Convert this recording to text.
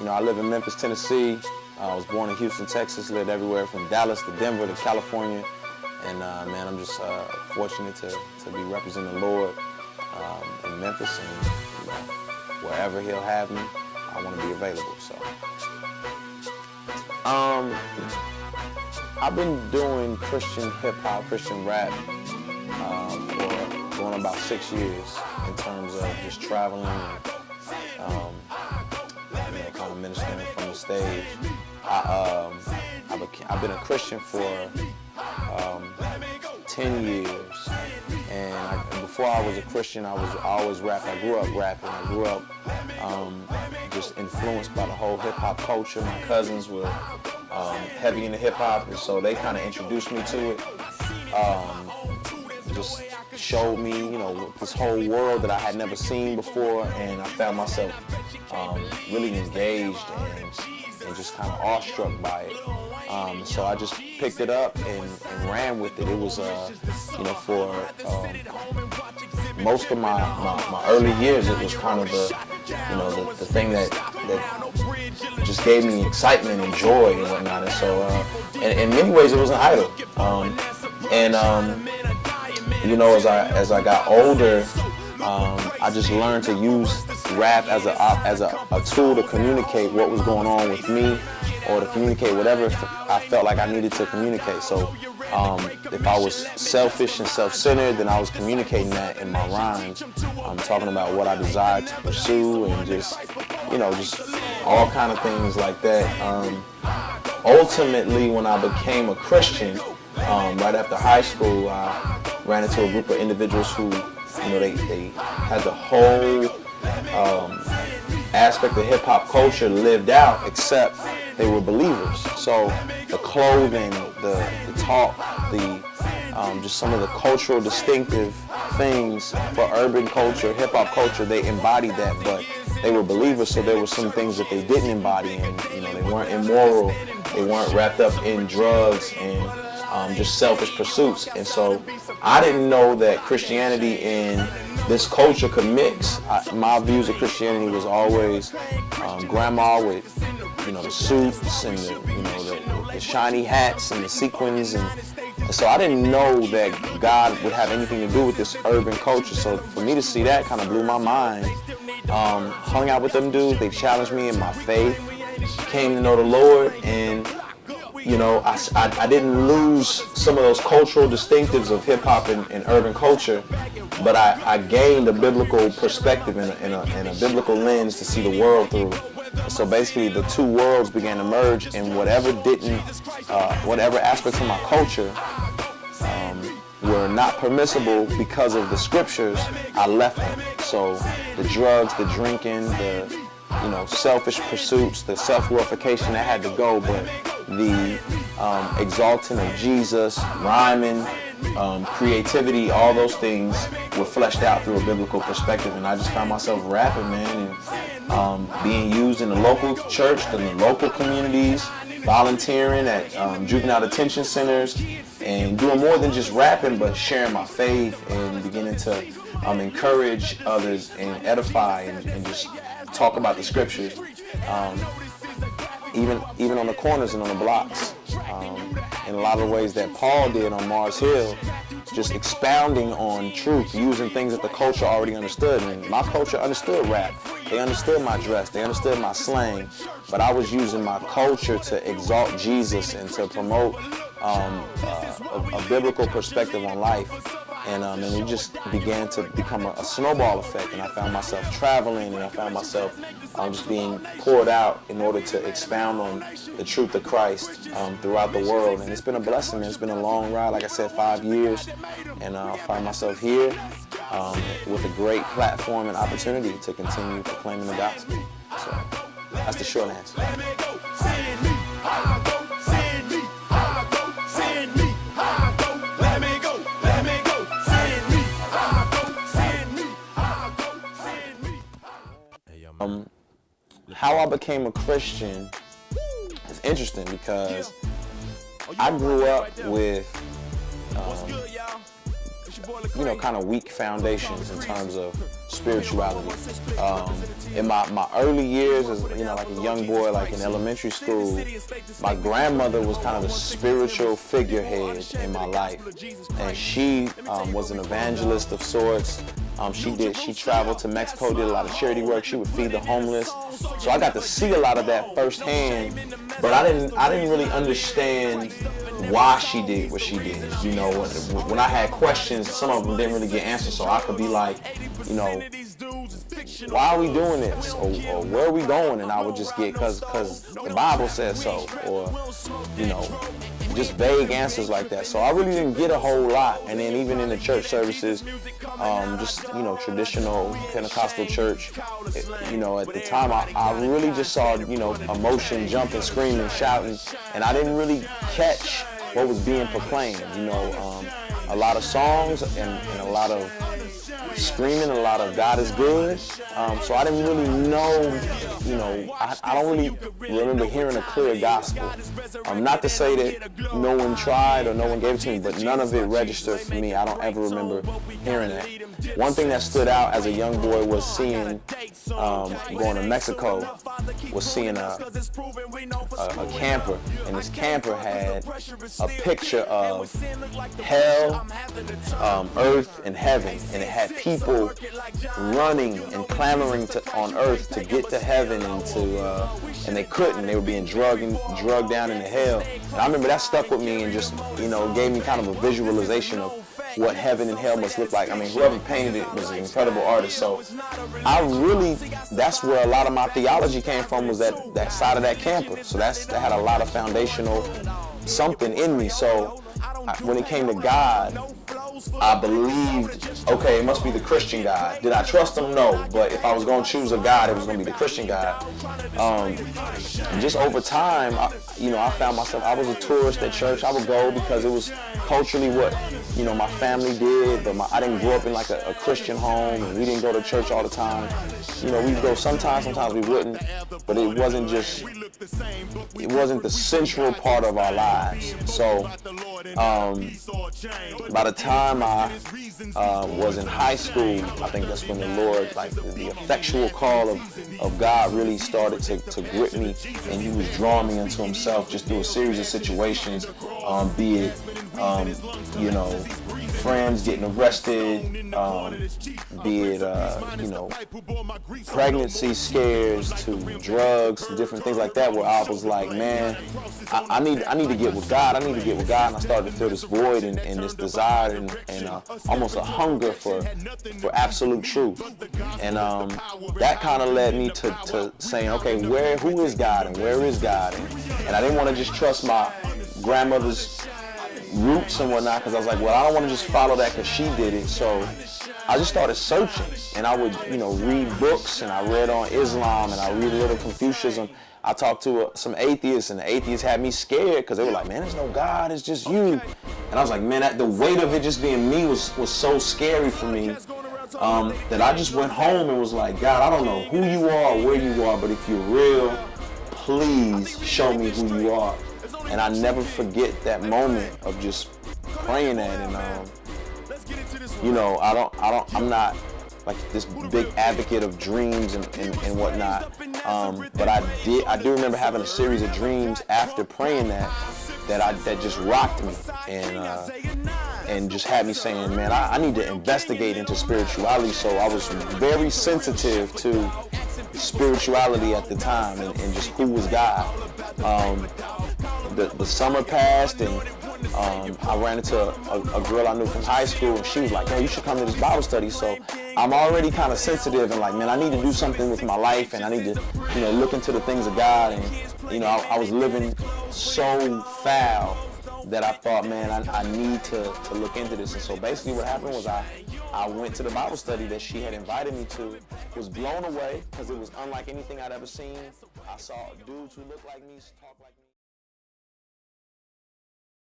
I live in Memphis, Tennessee. I was born in Houston, Texas, lived everywhere from Dallas to Denver to California. And man, I'm just fortunate to be representing the Lord in Memphis, and wherever He'll have me, I want to be available. So, I've been doing Christian hip hop, Christian rap for going about 6 years in terms of just traveling and kind of ministering from the stage. I've been a Christian for 10 years, and before I was a Christian, I always rapped. I grew up rapping. I grew up just influenced by the whole hip hop culture. My cousins were heavy into hip hop, and so they kind of introduced me to it. Just showed me, this whole world that I had never seen before, and I found myself really engaged and just kind of awestruck by it. So I just picked it up and ran with it. It was, for most of my early years, it was kind of the thing that just gave me excitement and joy and whatnot. And so, in many ways, it was an idol. As I got older, I just learned to use rap as a tool to communicate what was going on with me, or to communicate whatever I felt like I needed to communicate. So if I was selfish and self-centered, then I was communicating that in my rhymes. I'm talking about what I desired to pursue, and just all kind of things like that. Ultimately, when I became a Christian, right after high school, I ran into a group of individuals who, they had the whole aspect of hip-hop culture lived out, except they were believers. So the clothing, the talk, just some of the cultural distinctive things for urban culture, hip-hop culture, they embodied that, but they were believers, so there were some things that they didn't embody, and they weren't immoral, they weren't wrapped up in drugs and just selfish pursuits. And so I didn't know that Christianity and this culture could mix. My views of Christianity was always grandma with the suits and the shiny hats and the sequins, and so I didn't know that God would have anything to do with this urban culture. So for me to see that kind of blew my mind. Hung out with them dudes, they challenged me in my faith, came to know the Lord, and I didn't lose some of those cultural distinctives of hip-hop and urban culture, but I gained a biblical perspective and a biblical lens to see the world through. So basically, the two worlds began to merge, and whatever aspects of my culture were not permissible because of the scriptures, I left them. So the drugs, the drinking, the selfish pursuits, the self-glorification, that had to go, but the exalting of Jesus, rhyming, creativity, all those things were fleshed out through a biblical perspective. And I just found myself rapping, man, and being used in the local church, in the local communities, volunteering at juvenile detention centers, and doing more than just rapping, but sharing my faith and beginning to encourage others and edify and just talk about the scriptures. Even on the corners and on the blocks, in a lot of the ways that Paul did on Mars Hill, just expounding on truth, using things that the culture already understood. And my culture understood rap. They understood my dress. They understood my slang. But I was using my culture to exalt Jesus and to promote a biblical perspective on life. And it just began to become a snowball effect, and I found myself traveling, and I found myself just being poured out in order to expound on the truth of Christ throughout the world. And it's been a blessing, man. It's been a long ride, like I said, 5 years, and I find myself here with a great platform and opportunity to continue proclaiming the gospel. So that's the short answer. How I became a Christian is interesting because I grew up with, kind of weak foundations in terms of spirituality. In my early years, as like a young boy, like in elementary school, my grandmother was kind of the spiritual figurehead in my life, and she was an evangelist of sorts. She traveled to Mexico, did a lot of charity work. She would feed the homeless. So I got to see a lot of that firsthand, but I didn't really understand why she did what she did. When I had questions, some of them didn't really get answered. So I could be like, why are we doing this? Or where are we going? And I would just get, because the Bible says so. Or, just vague answers like that. So I really didn't get a whole lot. And then even in the church services, traditional Pentecostal church, at the time I really just saw, emotion, jumping, screaming, shouting, and I didn't really catch what was being proclaimed. A lot of songs and a lot of screaming, a lot of God is good. So I didn't really know, I don't really remember hearing a clear gospel. Not to say that no one tried or no one gave it to me, but none of it registered for me. I don't ever remember hearing that. One thing that stood out as a young boy was seeing, going to Mexico, was seeing a camper, and this camper had a picture of hell, earth, and heaven, and it had people running and clamoring on earth to get to heaven, and they couldn't. They were being drugged down into hell. And I remember that stuck with me and just, gave me kind of a visualization of what heaven and hell must look like. I mean, whoever painted it was an incredible artist. So that's where a lot of my theology came from, was that side of that camper. So that had a lot of foundational something in me. So when it came to God, I believed, okay, it must be the Christian God. Did I trust him? No. But if I was going to choose a God, it was going to be the Christian God. Just over time, I found myself, I was a tourist at church. I would go because it was culturally what, my family did, but I didn't grow up in like a Christian home, and we didn't go to church all the time. We'd go sometimes we wouldn't, but it wasn't the central part of our lives. So by the time I was in high school, I think that's when the Lord, like the effectual call of God really started to grip me, and he was drawing me into himself just through a series of situations, be it, friends getting arrested, be it, pregnancy scares to drugs, to different things like that, where I was like, man, I need to get with God. I need to get with God. And I started to feel this void and this desire and almost a hunger for absolute truth. And that kind of led me to saying, okay, who is God and where is God? And I didn't want to just trust my grandmother's roots and whatnot, because I was like, well, I don't want to just follow that because she did it. So I just started searching, and I would, read books, and I read on Islam, and I read a little Confucianism. I talked to some atheists, and the atheists had me scared because they were like, man, there's no God, it's just you. And I was like, man, the weight of it just being me was so scary for me, that I just went home and was like, God, I don't know who you are or where you are, but if you're real, please show me who you are. And I never forget that moment of just praying that. And I'm not like this big advocate of dreams and whatnot, but I do remember having a series of dreams after praying that just rocked me and just had me saying, man, I need to investigate into spirituality. So I was very sensitive to spirituality at the time and just who was God. The summer passed, and I ran into a girl I knew from high school, and she was like, yo, you should come to this Bible study. So I'm already kind of sensitive and like, man, I need to do something with my life, and I need to, look into the things of God. And, I was living so foul that I thought, man, I need to look into this. And so basically what happened was I went to the Bible study that she had invited me to, was blown away because it was unlike anything I'd ever seen. I saw dudes who looked like me, talk like me.